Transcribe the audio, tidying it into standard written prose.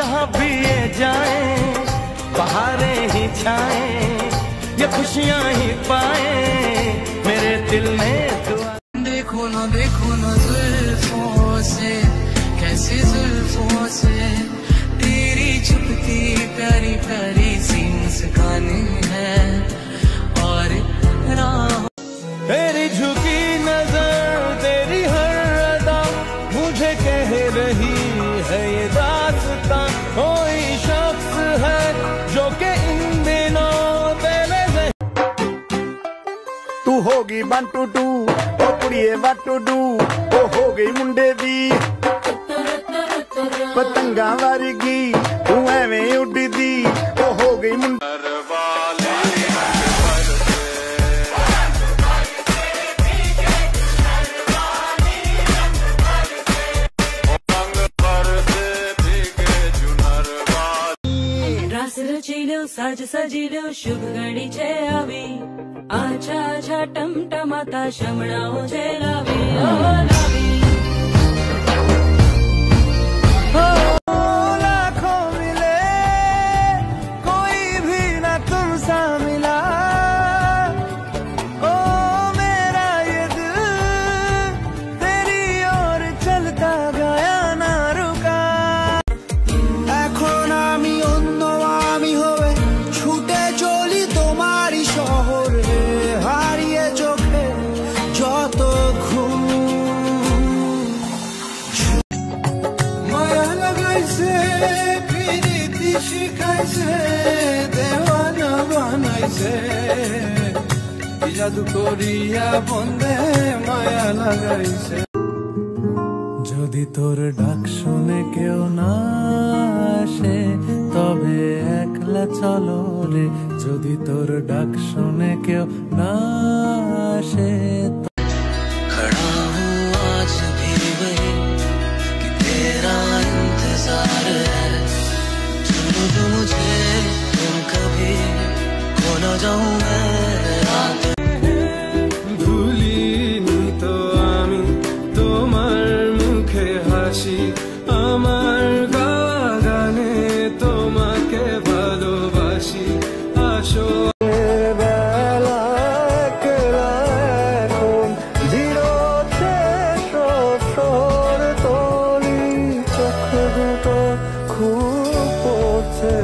जहाँ भी ये जाए, बहारें ही छाए, ये खुशियाँ ही पाए, मेरे दिल में दुआ। देखो ना जुल्फों से, कैसी जुल्फों से तेरी छुपती प्यारी प्यारी सी मुस्कानी है। और तेरी झुकी नजर, तेरी हर अदा मुझे कह रही है ये दास्तां। कोई शख्स है जो कि इन दिनों तेरे से। तू होगी 1 2 2 ओ कुड़िए what to do, ओ हो गई मुंडे दी पतंगा वर्गी, तू एवें उड़दी, ओ हो गई मुंडे। रास रचिलो साज सजिलो शुभ घड़ी छे आवी, आछा आछा टमटमाता शमणाओ छे लावी, ओ लावी। लाखों मिले कोई भी ना तुमसा मिला, ओ मेरा ये दिल तेरी ओर चलता गया ना रुका। এখন আমি অন্য আমি হয়ে ছুটে চলি তোমারই শহরে, হারিয়ে চোখে যত ঘুম। মায়া লাগাইছে প্রীতি শিখাইছে, দেওয়ানা বানাইছে, কি জাদু করিয়া বন্দে মায়া লাগাইছে। যদি তোর ডাক শুনে কেউ না আসে তবে একলা চলো রে, যদি তোর ডাক শুনে কেউ না আসে। खड़ा हूँ आज भी वही कि तेरा इंतजार है। चलो तो मुझे तुम कभी खो न जाऊँ मैं रात। ভুলিনি তো আমি তোমার মুখে হাসি, আমার গাওয়া গানে তোমাকে ভালোবাসি। আসো বেলা একলা এখন জিরোতে সর তলি, চোখ দুটো খুব পড়ছে।